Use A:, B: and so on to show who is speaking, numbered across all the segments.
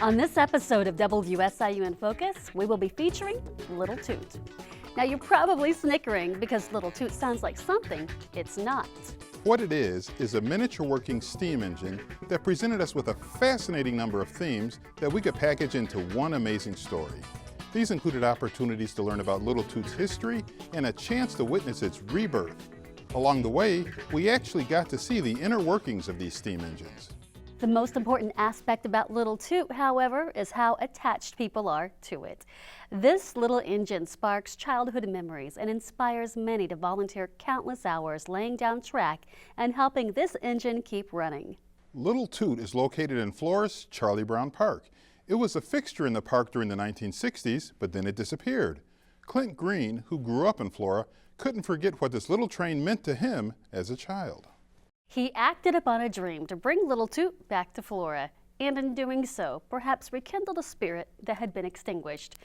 A: On this episode of WSIU in Focus, we will be featuring Little Toot. Now you're probably snickering because Little Toot sounds like something it's not.
B: What it is a miniature working steam engine that presented us with a fascinating number of themes that we could package into one amazing story. These included opportunities to learn about Little Toot's history and a chance to witness its rebirth. Along the way, we actually got to see the inner workings of these steam engines.
A: The most important aspect about Little Toot, however, is how attached people are to it. This little engine sparks childhood memories and inspires many to volunteer countless hours laying down track and helping this engine keep running.
B: Little Toot is located in Flora's Charley Brown Park. It was a fixture in the park during the 1960s, but then it disappeared. Clint Green, who grew up in Flora, couldn't forget what this little train meant to him as a child.
A: He acted upon a dream to bring Little Toot back to Flora, and in doing so, perhaps rekindled a spirit that had been extinguished.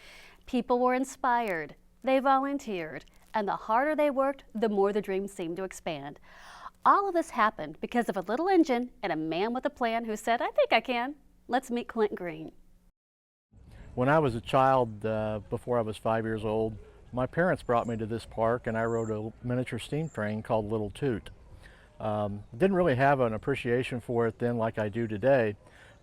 A: People were inspired, they volunteered, and the harder they worked, the more the dream seemed to expand. All of this happened because of a little engine and a man with a plan who said, "I think I can." Let's meet Clint Green.
C: When I was a child, before I was 5 years old, my parents brought me to this park and I rode a miniature steam train called Little Toot. Didn't really have an appreciation for it then like I do today,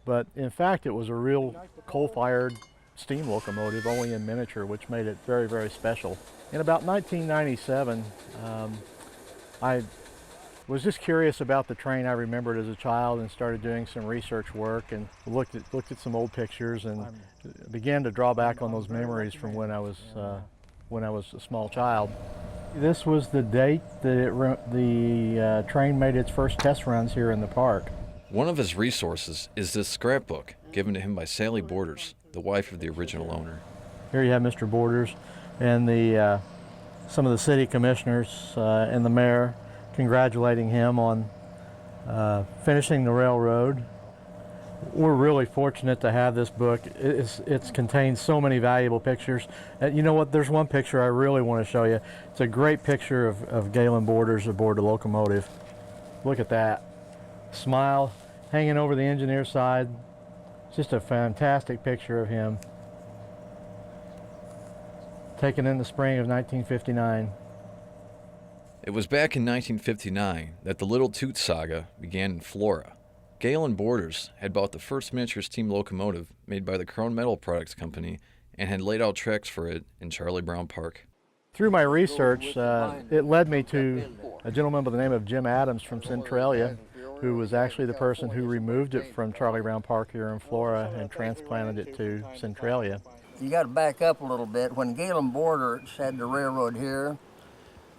C: but in fact it was a real coal-fired steam locomotive, only in miniature, which made it very, very special. In about 1997, I was just curious about the train I remembered as a child and started doing some research work and looked at some old pictures and began to draw back on those memories from when I was a small child. This was the date that the train made its first test runs here in the park.
D: One of his resources is this scrapbook given to him by Charley Borders, the wife of the original owner.
C: Here you have Mr. Borders and some of the city commissioners and the mayor congratulating him on finishing the railroad. We're really fortunate to have this book. It's contains so many valuable pictures. You know what, there's one picture I really want to show you. It's a great picture of Gaylon Borders aboard the locomotive. Look at that. Smile hanging over the engineer's side. Just a fantastic picture of him. Taken in the spring of 1959.
D: It was back in 1959 that the Little Toot saga began in Flora. Gaylon Borders had bought the first miniature steam locomotive made by the Chrome Metal Products Company and had laid out tracks for it in Charley Brown Park.
C: Through my research, it led me to a gentleman by the name of Jim Adams from Centralia, who was actually the person who removed it from Charley Brown Park here in Flora and transplanted it to Centralia.
E: You got to back up a little bit. When Gaylon Borders had the railroad here,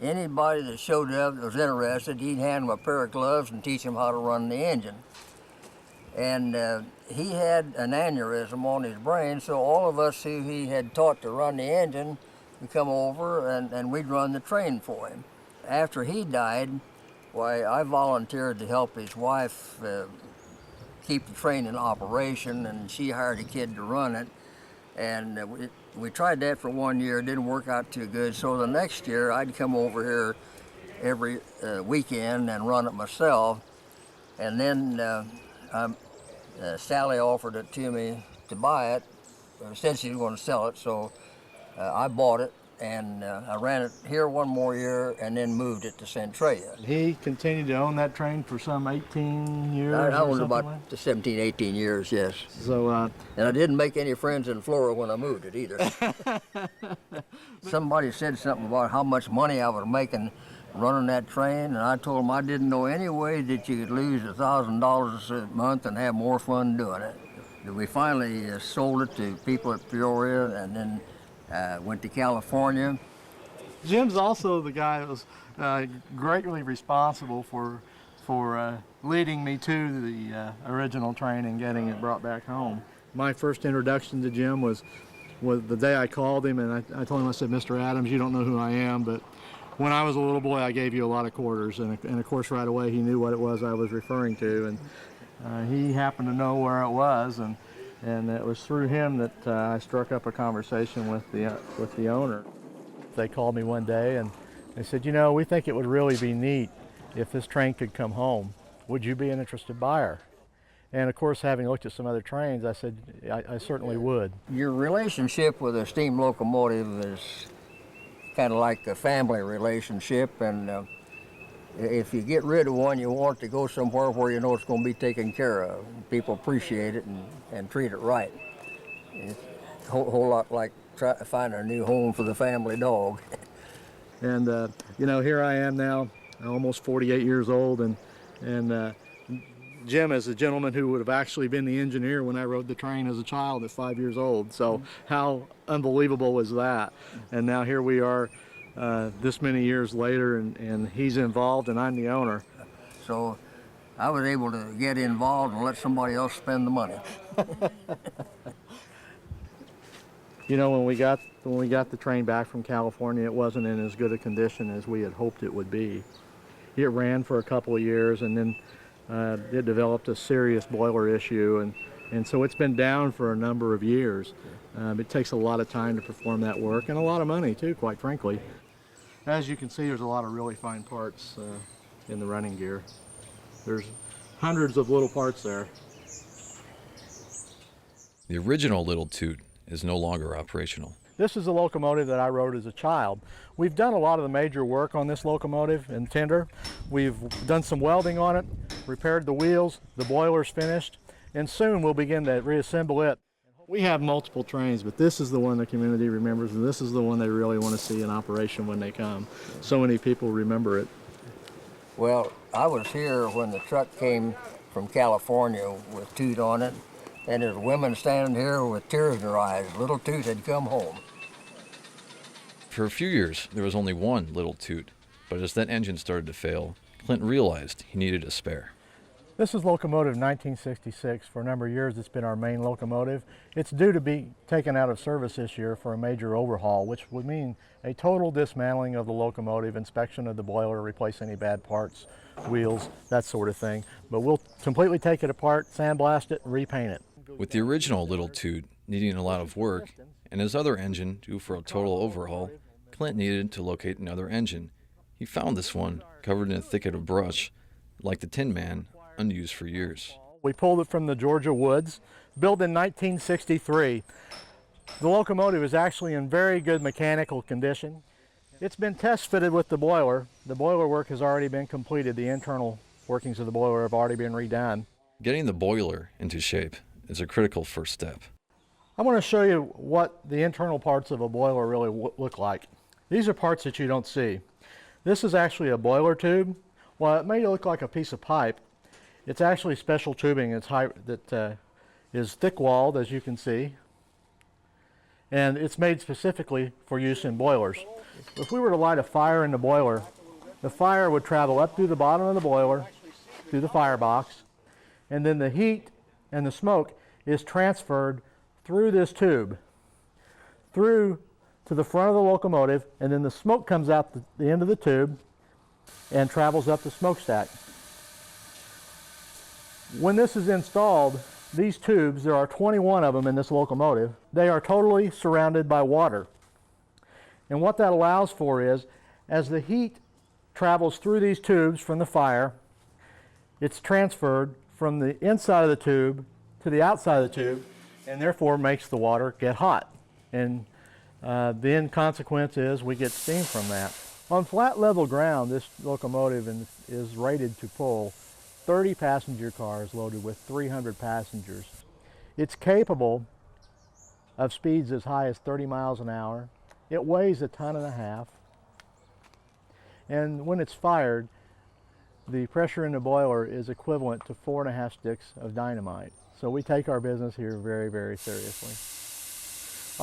E: anybody that showed up that was interested, he'd hand them a pair of gloves and teach them how to run the engine. And he had an aneurysm on his brain, so all of us who he had taught to run the engine would come over and we'd run the train for him. After he died, why, I volunteered to help his wife keep the train in operation, and she hired a kid to run it. And we tried that for 1 year. It didn't work out too good, so the next year I'd come over here every weekend and run it myself. And then Sally offered it to me to buy it, said she was going to sell it, so I bought it, and I ran it here one more year and then moved it to Centralia.
C: He continued to own that train for some 18 years.
E: I owned
C: or
E: about
C: like?
E: 17, 18 years, yes.
C: So,
E: and I didn't make any friends in Flora when I moved it either. Somebody said something about how much money I was making running that train, and I told them I didn't know any way that you could lose $1,000 a month and have more fun doing it. We finally sold it to people at Peoria and then went to California.
C: Jim's also the guy that was greatly responsible for leading me to the original train and getting it brought back home. My first introduction to Jim was the day I called him, and I told him, I said, "Mr. Adams, you don't know who I am, but when I was a little boy, I gave you a lot of quarters," and of course right away he knew what it was I was referring to, and he happened to know where it was, and it was through him that I struck up a conversation with the owner. They called me one day and they said, "You know, we think it would really be neat if this train could come home. Would you be an interested buyer?" And of course, having looked at some other trains, I said I certainly would.
E: Your relationship with a steam locomotive is kind of like a family relationship, and if you get rid of one, you want to go somewhere where you know it's going to be taken care of. People appreciate it and treat it right. It's a whole lot like trying to find a new home for the family dog.
C: And you know, here I am now, almost 48 years old, and Jim is a gentleman who would have actually been the engineer when I rode the train as a child at 5 years old. So how unbelievable was that? And now here we are this many years later, and he's involved and I'm the owner.
E: So I was able to get involved and let somebody else spend the money.
C: You know, when we got the train back from California, it wasn't in as good a condition as we had hoped it would be. It ran for a couple of years, and then it developed a serious boiler issue, and so it's been down for a number of years. It takes a lot of time to perform that work, and a lot of money too, quite frankly. As you can see, there's a lot of really fine parts in the running gear. There's hundreds of little parts there.
D: The original Little Toot is no longer operational.
C: This is a locomotive that I rode as a child. We've done a lot of the major work on this locomotive in tender. We've done some welding on it, repaired the wheels, the boiler's finished, and soon we'll begin to reassemble it. We have multiple trains, but this is the one the community remembers, and this is the one they really want to see in operation when they come. So many people remember it.
E: Well, I was here when the truck came from California with Toot on it, and there's women standing here with tears in their eyes. Little Toot had come home.
D: For a few years, there was only one Little Toot, but as that engine started to fail, Clint realized he needed a spare.
C: This is locomotive 1966. For a number of years, it's been our main locomotive. It's due to be taken out of service this year for a major overhaul, which would mean a total dismantling of the locomotive, inspection of the boiler, replace any bad parts, wheels, that sort of thing. But we'll completely take it apart, sandblast it, and repaint it.
D: With the original Little Toot needing a lot of work, and his other engine due for a total overhaul, Clint needed to locate another engine. He found this one, covered in a thicket of brush, like the Tin Man, unused for years.
C: We pulled it from the Georgia woods, built in 1963. The locomotive is actually in very good mechanical condition. It's been test fitted with the boiler. The boiler work has already been completed. The internal workings of the boiler have already been redone.
D: Getting the boiler into shape is a critical first step.
C: I want to show you what the internal parts of a boiler really look like. These are parts that you don't see. This is actually a boiler tube. While it may look like a piece of pipe, it's actually special tubing that is thick-walled, as you can see, and it's made specifically for use in boilers. If we were to light a fire in the boiler, the fire would travel up through the bottom of the boiler, through the firebox, and then the heat and the smoke is transferred through this tube, through to the front of the locomotive, and then the smoke comes out the end of the tube and travels up the smokestack. When this is installed, these tubes, there are 21 of them in this locomotive, they are totally surrounded by water. And what that allows for is, as the heat travels through these tubes from the fire, it's transferred from the inside of the tube to the outside of the tube, and therefore makes the water get hot. And the end consequence is we get steam from that. On flat level ground, this locomotive is rated to pull 30 passenger cars loaded with 300 passengers. It's capable of speeds as high as 30 miles an hour. It weighs 1.5 tons. And when it's fired, the pressure in the boiler is equivalent to 4.5 sticks of dynamite. So we take our business here very, very seriously.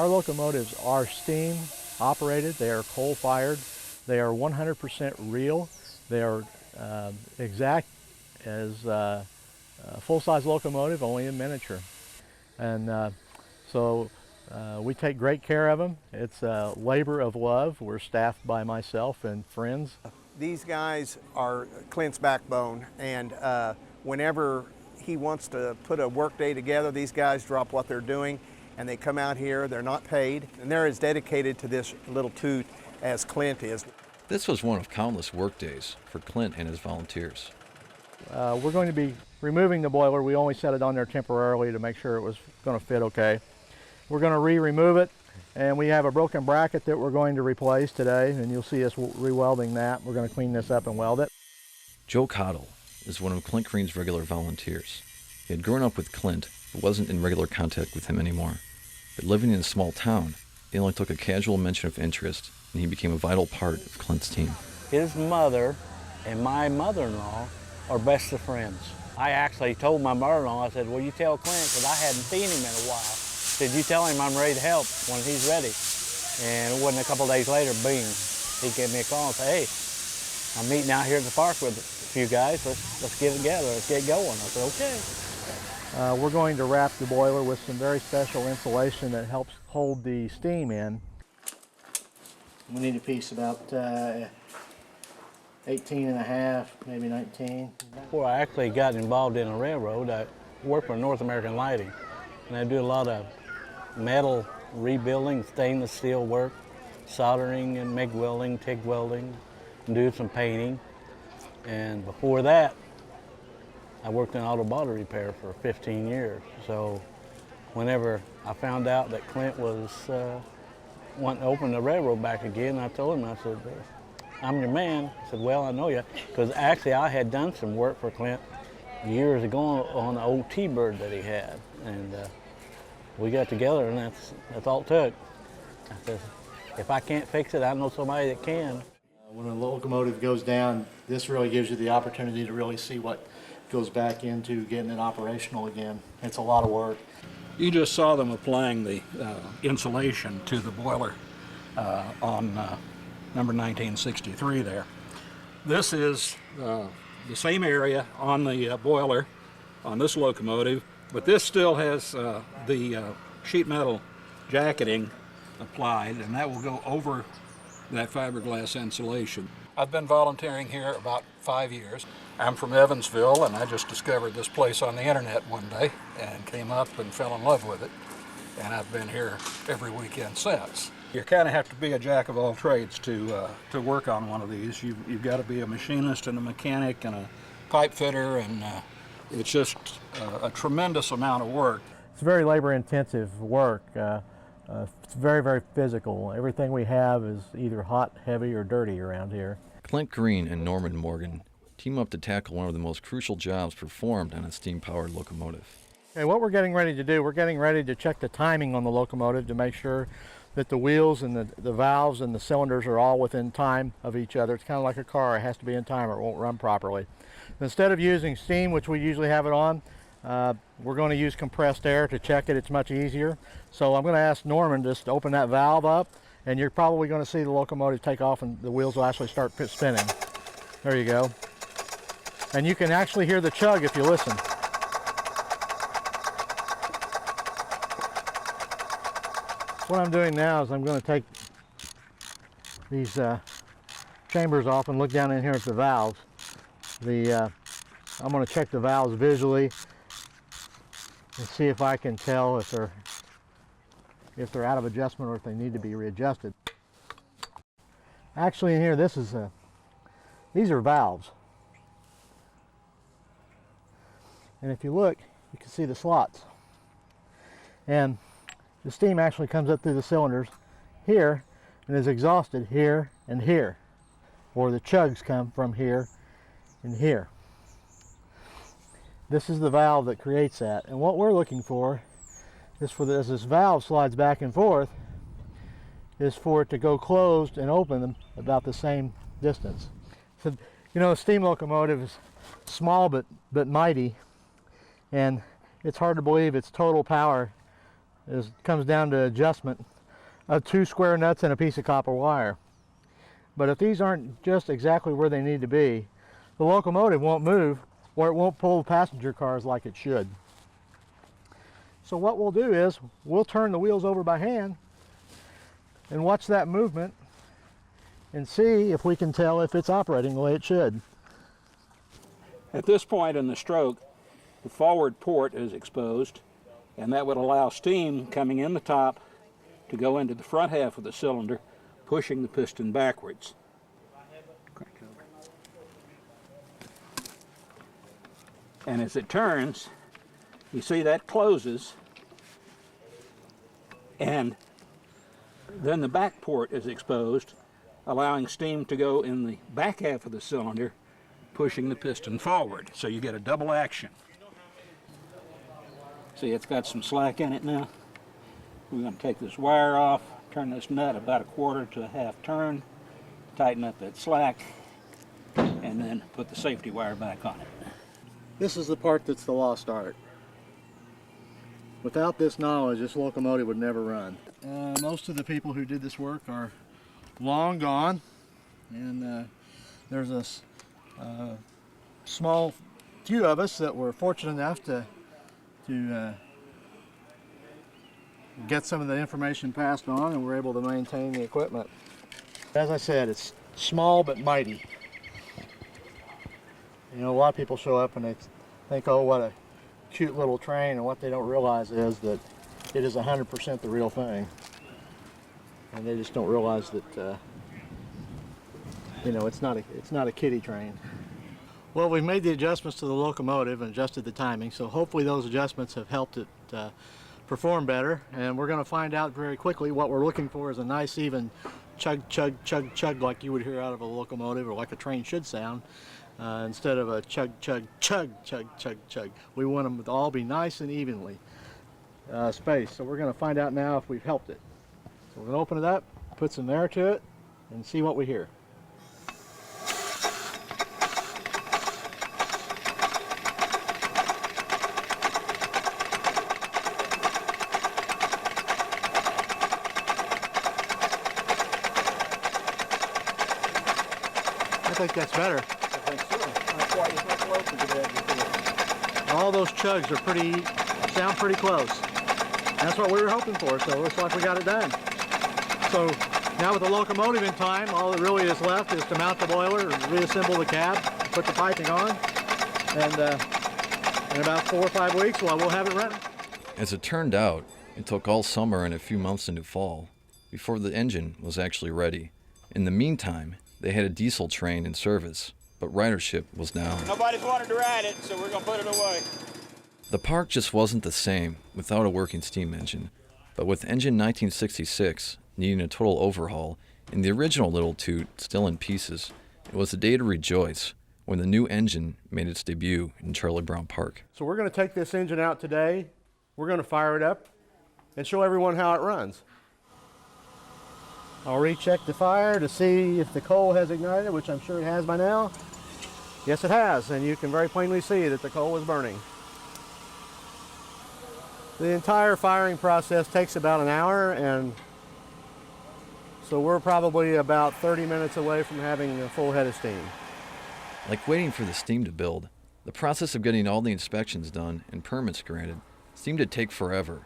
C: Our locomotives are steam operated. They are coal fired. They are 100% real. They are exact as a full-size locomotive, only in miniature. And so we take great care of them. It's a labor of love. We're staffed by myself and friends.
F: These guys are Clint's backbone, and whenever he wants to put a work day together, these guys drop what they're doing and they come out here. They're not paid, and they're as dedicated to this Little Toot as Clint is.
D: This was one of countless work days for Clint and his volunteers.
C: We're going to be removing the boiler, we only set it on there temporarily to make sure it was going to fit okay. We're going to remove it, and we have a broken bracket that we're going to replace today, and you'll see us re-welding that. We're going to clean this up and weld it.
D: Joe Cottle is one of Clint Green's regular volunteers. He had grown up with Clint, but wasn't in regular contact with him anymore. But living in a small town, he only took a casual mention of interest, and he became a vital part of Clint's team.
G: His mother and my mother-in-law are best of friends. I actually told my mother-in-law, I said, well, you tell Clint, because I hadn't seen him in a while. I said, you tell him I'm ready to help when he's ready. And it wasn't a couple days later, bing, he gave me a call and said, hey, I'm meeting out here at the park with a few guys. Let's get together. Let's get going. I said, okay.
C: We're going to wrap the boiler with some very special insulation that helps hold the steam in. We need a piece about 18.5, maybe 19.
G: Before I actually got involved in a railroad, I worked for North American Lighting. And I do a lot of metal rebuilding, stainless steel work, soldering and MIG welding, TIG welding, and do some painting. And before that, I worked in auto body repair for 15 years. So whenever I found out that Clint was wanting to open the railroad back again, I told him, I said, I'm your man. I said, well, I know you. Because actually I had done some work for Clint years ago on an old T-Bird that he had. And we got together, and that's all it took. I said, if I can't fix it, I know somebody that can.
C: When a locomotive goes down, this really gives you the opportunity to really see what goes back into getting it operational again. It's a lot of work.
H: You just saw them applying the insulation to the boiler on number 1963 there. This is the same area on the boiler on this locomotive, but this still has the sheet metal jacketing applied, and that will go over that fiberglass insulation. I've been volunteering here about 5 years. I'm from Evansville, and I just discovered this place on the internet one day and came up and fell in love with it. And I've been here every weekend since. You kind of have to be a jack of all trades to work on one of these. You've got to be a machinist and a mechanic and a pipe fitter, and it's just a tremendous amount of work.
C: It's very labor-intensive work. It's very, very physical. Everything we have is either hot, heavy, or dirty around here.
D: Clint Green and Norman Morgan team up to tackle one of the most crucial jobs performed on a steam-powered locomotive.
C: Okay, what we're getting ready to do, we're getting ready to check the timing on the locomotive to make sure that the wheels and the valves and the cylinders are all within time of each other. It's kind of like a car. It has to be in time or it won't run properly. Instead of using steam, which we usually have it on, we're going to use compressed air to check it. It's much easier. So I'm going to ask Norman just to open that valve up, and you're probably going to see the locomotive take off and the wheels will actually start spinning. There you go. And you can actually hear the chug if you listen. What I'm doing now is I'm going to take these chambers off and look down in here at the valves. I'm going to check the valves visually and see if I can tell if they're out of adjustment or if they need to be readjusted. Actually, in here, these are valves. And if you look, you can see the slots. And the steam actually comes up through the cylinders here and is exhausted here and here, or the chugs come from here and here. This is the valve that creates that. And what we're looking for is as this valve slides back and forth, is for it to go closed and open about the same distance. So, you know, a steam locomotive is small but mighty, and it's hard to believe its total power comes down to adjustment of 2 square nuts and a piece of copper wire. But if these aren't just exactly where they need to be, the locomotive won't move, or it won't pull passenger cars like it should. So what we'll do is we'll turn the wheels over by hand and watch that movement and see if we can tell if it's operating the way it should.
H: At this point in the stroke, the forward port is exposed, and that would allow steam coming in the top to go into the front half of the cylinder, pushing the piston backwards. Crank it over. And as it turns, you see that closes, and then the back port is exposed, allowing steam to go in the back half of the cylinder, pushing the piston forward. So you get a double action. See, it's got some slack in it now. We're going to take this wire off, turn this nut about a quarter to a half turn, tighten up that slack, and then put the safety wire back on it.
C: This is the part that's the lost art. Without this knowledge, this locomotive would never run. Most of the people who did this work are long gone, and there's a small few of us that were fortunate enough to get some of the information passed on, and we're able to maintain the equipment. As I said, it's small but mighty. You know, a lot of people show up and they think, oh, what a cute little train, and what they don't realize is that it is 100% the real thing. And they just don't realize that, you know, it's not a kiddie train. Well, we've made the adjustments to the locomotive and adjusted the timing, so hopefully those adjustments have helped it perform better, and we're going to find out very quickly. What we're looking for is a nice even chug, chug, chug, chug like you would hear out of a locomotive, or like a train should sound. Instead of a chug, chug, chug, chug, chug, chug. We want them to all be nice and evenly spaced. So we're going to find out now if we've helped it. So we're going to open it up, put some air to it, and see what we hear. I think that's better. All those chugs are sound pretty close. That's what we were hoping for, so it looks like we got it done. So now with the locomotive in time, all that really is left is to mount the boiler, reassemble the cab, put the piping on, and in about 4 or 5 weeks, we'll have it running.
D: As it turned out, it took all summer and a few months into fall before the engine was actually ready. In the meantime, they had a diesel train in service, but ridership was down.
I: Nobody's wanted to ride it, so we're going to put it away.
D: The park just wasn't the same without a working steam engine, but with engine 1966 needing a total overhaul and the original Little Toot still in pieces, it was a day to rejoice when the new engine made its debut in Charley Brown Park.
F: So we're going to take this engine out today, we're going to fire it up, and show everyone how it runs. I'll recheck the fire to see if the coal has ignited, which I'm sure it has by now. Yes, it has, and you can very plainly see that the coal is burning. The entire firing process takes about an hour, and so we're probably about 30 minutes away from having a full head of steam.
D: Like waiting for the steam to build, the process of getting all the inspections done and permits granted seemed to take forever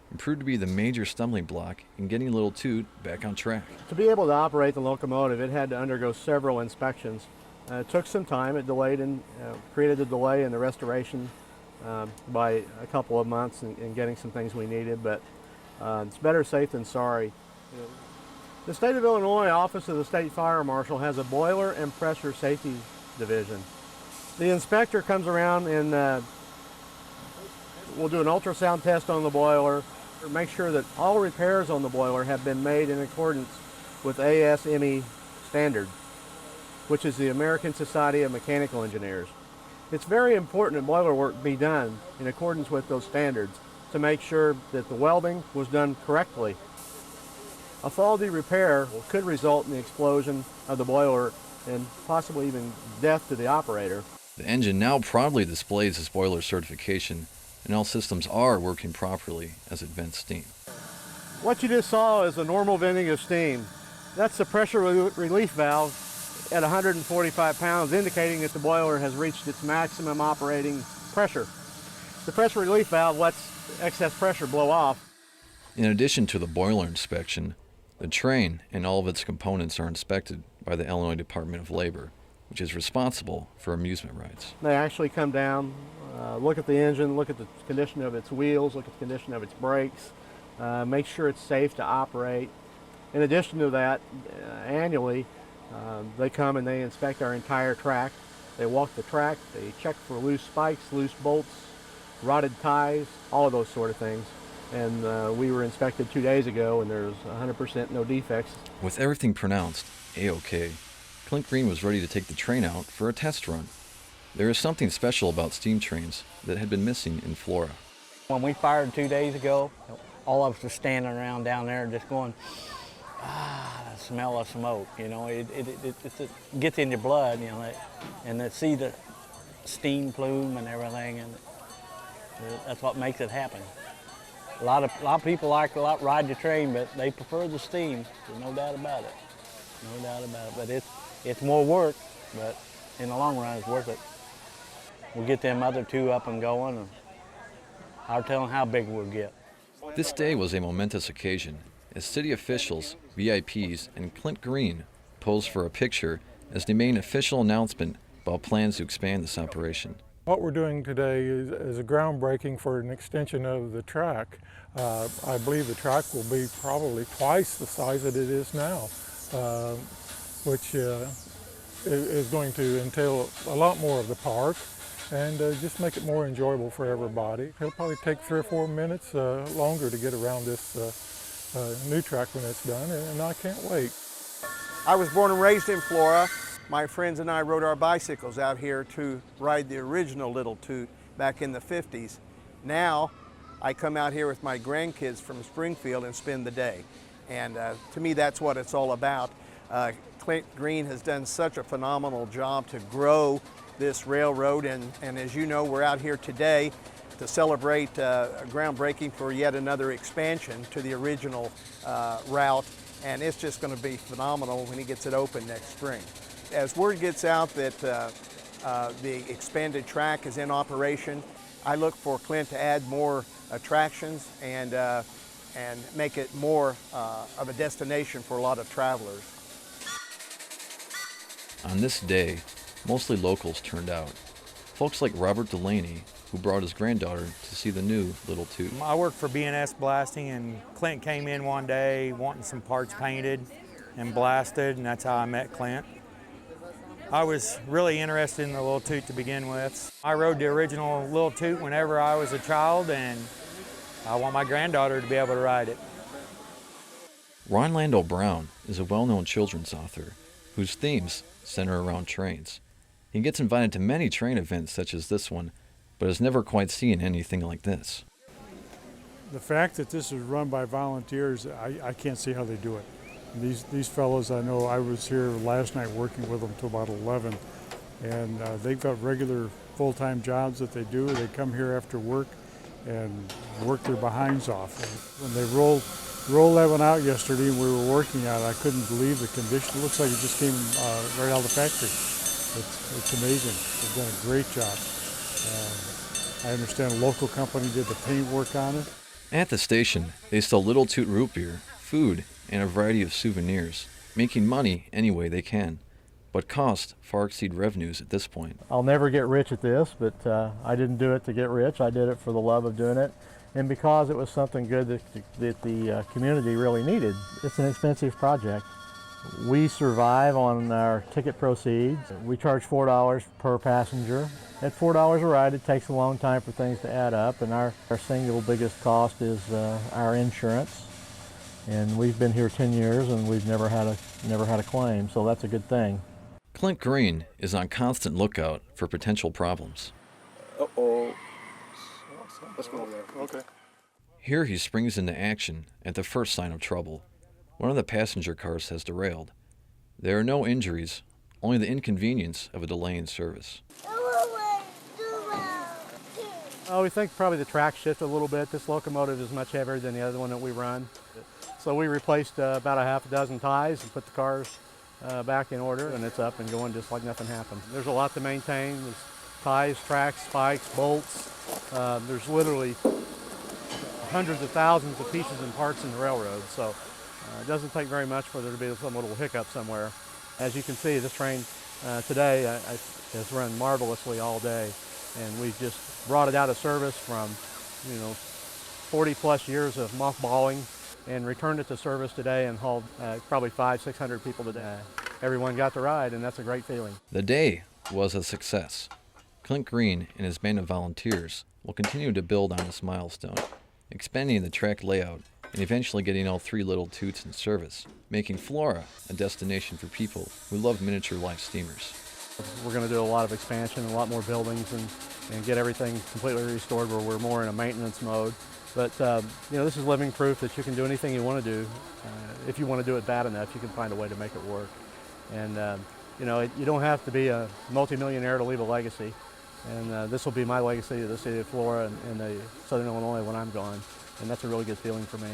D: and proved to be the major stumbling block in getting Little Toot back on track.
F: To be able to operate the locomotive, it had to undergo several inspections. It took some time. It delayed and created a delay in the restoration by a couple of months in getting some things we needed, but it's better safe than sorry. The State of Illinois Office of the State Fire Marshal has a boiler and pressure safety division. The inspector comes around and we'll do an ultrasound test on the boiler, make sure that all repairs on the boiler have been made in accordance with ASME standard, which is the American Society of Mechanical Engineers. It's very important that boiler work be done in accordance with those standards to make sure that the welding was done correctly. A faulty repair could result in the explosion of the boiler and possibly even death to the operator.
D: The engine now proudly displays its boiler certification, and all systems are working properly as it vents steam.
F: What you just saw is a normal venting of steam. That's the pressure relief valve at 145 pounds, indicating that the boiler has reached its maximum operating pressure. The pressure relief valve lets excess pressure blow off.
D: In addition to the boiler inspection, the train and all of its components are inspected by the Illinois Department of Labor, which is responsible for amusement rides.
F: They actually come down, look at the engine, look at the condition of its wheels, look at the condition of its brakes, make sure it's safe to operate. In addition to that, annually, they come and they inspect our entire track
C: They walk the track, they check for loose spikes, loose bolts, rotted ties, all of those sort of things. And we were inspected 2 days ago, and there's 100% no defects.
D: With everything pronounced A-OK, Clint Green was ready to take the train out for a test run. There is something special about steam trains that had been missing in Flora.
G: When we fired 2 days ago, all of us were standing around down there just going, the smell of smoke, you know, it gets in your blood, you know, and to see the steam plume and everything, and that's what makes it happen. A lot of people ride the train, but they prefer the steam. There's no doubt about it. No doubt about it. But it's more work, but in the long run, it's worth it. We'll get them other two up and going, and I'll tell them how big we'll get.
D: This day was a momentous occasion as city officials, VIPs, and Clint Green posed for a picture as they made an official announcement about plans to expand this operation.
J: What we're doing today is a groundbreaking for an extension of the track. I believe the track will be probably twice the size that it is now, which is going to entail a lot more of the park and just make it more enjoyable for everybody. It'll probably take 3 or 4 minutes longer to get around this new track when it's done, and I can't wait.
F: I was born and raised in Flora. My friends and I rode our bicycles out here to ride the original Little Toot back in the 50s. Now, I come out here with my grandkids from Springfield and spend the day. And to me, that's what it's all about. Clint Green has done such a phenomenal job to grow this railroad, and as you know, we're out here today to celebrate groundbreaking for yet another expansion to the original route, and it's just going to be phenomenal when he gets it open next spring. As word gets out that the expanded track is in operation, I look for Clint to add more attractions and make it more of a destination for a lot of travelers.
D: On this day, mostly locals turned out. Folks like Robert Delaney, who brought his granddaughter to see the new Little Toot.
K: I work for B&S Blasting, and Clint came in one day wanting some parts painted and blasted, and that's how I met Clint. I was really interested in the Little Toot to begin with. I rode the original Little Toot whenever I was a child, and I want my granddaughter to be able to ride it.
D: Ron Landau Brown is a well-known children's author whose themes center around trains. He gets invited to many train events such as this one, but has never quite seen anything like this.
J: The fact that this is run by volunteers, I can't see how they do it. These fellows, I know, I was here last night working with them till about 11, and they've got regular full-time jobs that they do. They come here after work and work their behinds off. And when they rolled that one out yesterday and we were working on it, I couldn't believe the condition. It looks like it just came right out of the factory. It's amazing. They've done a great job. I understand a local company did the paint work on it.
D: At the station, they sell Little Toot root beer, food, and a variety of souvenirs, making money any way they can. But costs far exceed revenues at this point.
C: I'll never get rich at this, but I didn't do it to get rich. I did it for the love of doing it, and because it was something good that the community really needed. It's an expensive project. We survive on our ticket proceeds. We charge $4 per passenger. At $4 a ride, it takes a long time for things to add up, and our single biggest cost is our insurance. And we've been here 10 years, and we've never had a claim, so that's a good thing.
D: Clint Green is on constant lookout for potential problems.
F: Uh-oh. Let's go over there. Okay.
D: Here he springs into action at the first sign of trouble. One of the passenger cars has derailed. There are no injuries, only the inconvenience of a delay in service.
C: Oh, we think probably the track shifted a little bit. This locomotive is much heavier than the other one that we run. So we replaced about a half a dozen ties and put the cars back in order, and it's up and going just like nothing happened. There's a lot to maintain. There's ties, tracks, spikes, bolts. There's literally hundreds of thousands of pieces and parts in the railroad, so it doesn't take very much for there to be some little hiccup somewhere. As you can see, this train today has run marvelously all day, and we've just brought it out of service from 40 plus years of mothballing and returned it to service today and hauled probably 500-600 people today. Everyone got to ride, and that's a great feeling.
D: The day was a success. Clint Green and his band of volunteers will continue to build on this milestone, expanding the track layout and eventually getting all 3 Little Toots in service, making Flora a destination for people who love miniature life steamers.
C: We're going to do a lot of expansion, a lot more buildings, and get everything completely restored where we're more in a maintenance mode. But this is living proof that you can do anything you want to do. If you want to do it bad enough, you can find a way to make it work. And you don't have to be a multimillionaire to leave a legacy. And this will be my legacy to the city of Flora and the Southern Illinois when I'm gone. And that's a really good feeling for me.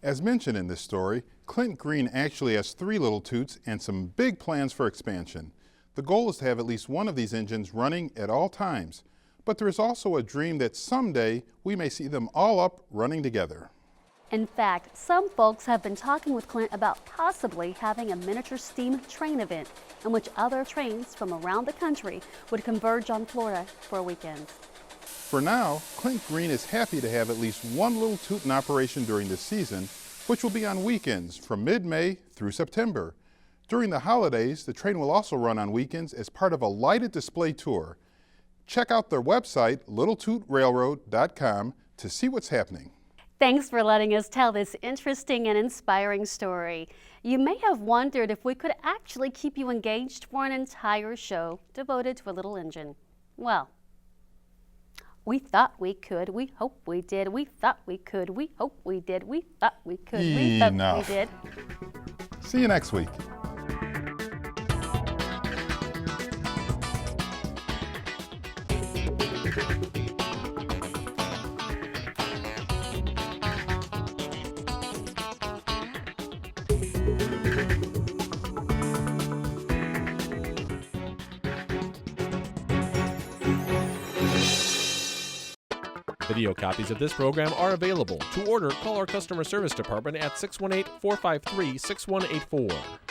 B: As mentioned in this story, Clint Green actually has 3 Little Toots and some big plans for expansion. The goal is to have at least one of these engines running at all times, but there is also a dream that someday we may see them all up running together.
A: In fact, some folks have been talking with Clint about possibly having a miniature steam train event in which other trains from around the country would converge on Flora for a weekend.
B: For now, Clint Green is happy to have at least one Little Toot in operation during the season, which will be on weekends from mid-May through September. During the holidays, the train will also run on weekends as part of a lighted display tour. Check out their website, littletootrailroad.com, to see what's happening.
A: Thanks for letting us tell this interesting and inspiring story. You may have wondered if we could actually keep you engaged for an entire show devoted to a little engine. Well, we thought we could, we hope we did, we thought we could, we hope we did, we thought we could, we thought we did.
B: See you next week.
L: Video copies of this program are available. To order, call our customer service department at 618-453-6184.